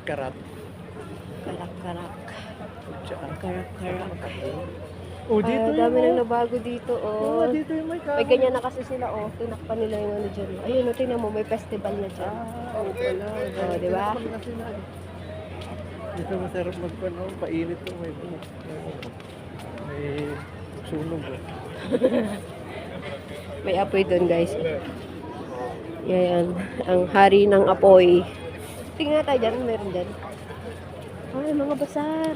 Karat-karat. Karak-karak. Tsaka. Karak-karak. Oh, dito Dami yun, nang nabago dito, oh. oh. Dito yung may kahoy. May ganyan na kasi sila, oh. Tinakpan nila yung ano dyan. Ayun, oh, tingnan mo, may festival na dyan. Oo pala. Oh, di ba? Tinakpan kasi na. Dito masarap magpano, painit to. May sunog. May apoy doon, guys. Yan, ang hari ng apoy. Tingnan tayo dyan, meron dyan. Ay, mga basar.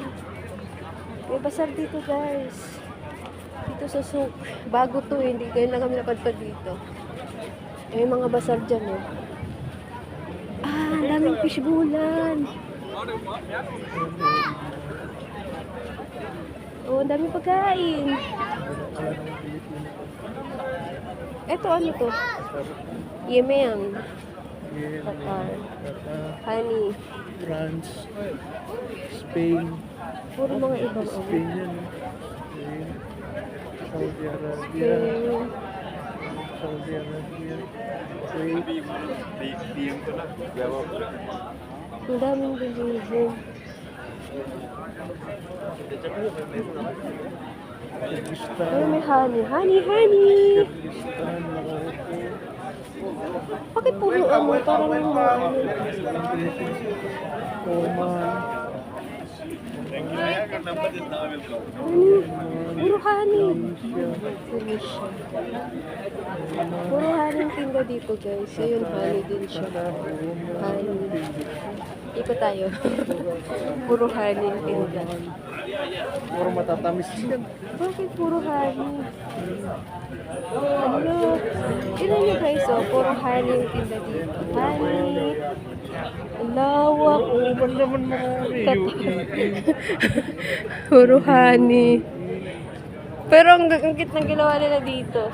May basar dito, guys. Dito sa souk. Bago to, hindi kayo lang kami napadpad dito. May mga basar dyan, oh. Ah, ang daming fishbulan. Oh, ang daming pagkain. Eto, ano to? Yemeang. Qatar. Honey. France. Spain. Puro mga ibang ano. Spain yan. Spain. Saudi Arabia. Spain. Saudi Arabia. Kuwait. Ang daming bilihin. Kyrgyzstan. Ay, may honey. Honey, honey! Kyrgyzstan. Morocco. Bakit puro ano? Parang ano? Oman. Puro honey. Malaysia. Malaysia. Puro honey ang tinda dito, guys. Ayun, honey din siya. Honey. Ikot tayo. Puro honey ang tinda. Puro matatamis yan. Bakit puro honey? Ano? Tignan niyo guys, oh. Puro honey ang tinda dito. Honey. Ang lawak. Oo, man naman marami. Puro honey. Pero ang gagangkit ng ginawa nila dito.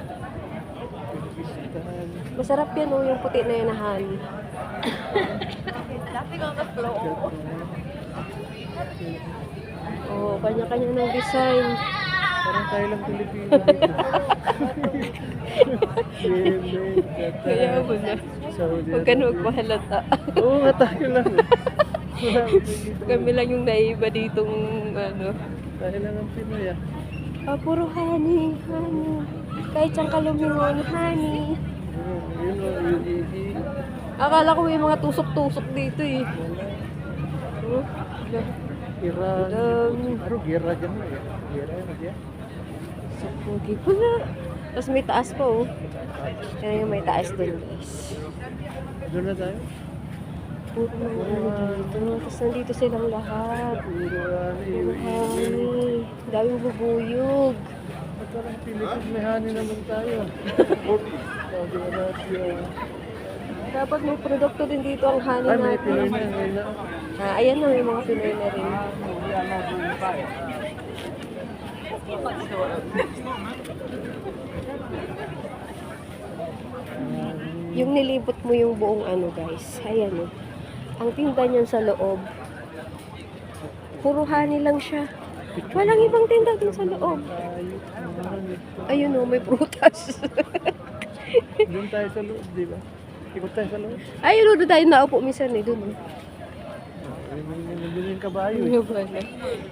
Masarap yan, oh. Yung puti na yan na honey. Laughing on the floor. Oh, kanya-kanya ng design. Parang tayo lang Pilipino dito. Yemen, Kaya Qatar, mo na. Saudi Huwag ka na Arabia. magpahalata. Oo nga, tayo lang. Kami lang yung naiba ditong ano. Tayo lang ang Pinoy ah. Ah, puro honey, honey. Kahit siyang kalumingon, honey. Yun o, UAE. Akala ko may mga tusok-tusok dito eh. Oh, Iran. Dami. Ano, gira dyan na eh. Gira yan, dyan. So, pogi pala. Tapos may taas pa oh. Kaya yung may taas doon guys. Doon na tayo. Puro mga dito. Tapos nandito silang lahat. Puro Puro UAE. honey. Daming bubuyog. At parang Philippines, may honey naman tayo. Saudi Arabia. Dapat may produkto din dito ang honey Ay, may natin. Pinoy na. May na. Ah, ayan na, may mga Pinoy na rin. Yung nilibot mo yung buong ano guys, ayan o. Ang tinda niyan sa loob, puro honey lang siya. Walang ibang tinda dun sa loob. Ayun o, may prutas. Doon tayo sa loob, di ba? Ikot tayo sa loob. Ayun o, doon tayo naupo minsan eh, dun o. Nandun yung kabayo eh. Ano ba na?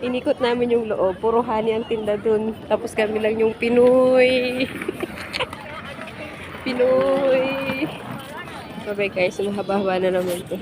Inikot namin yung loob, puro honey ang tinda dun. Tapos kami lang yung Pinoy. Pinoy. Bye guys, mahaba-haba na naman to.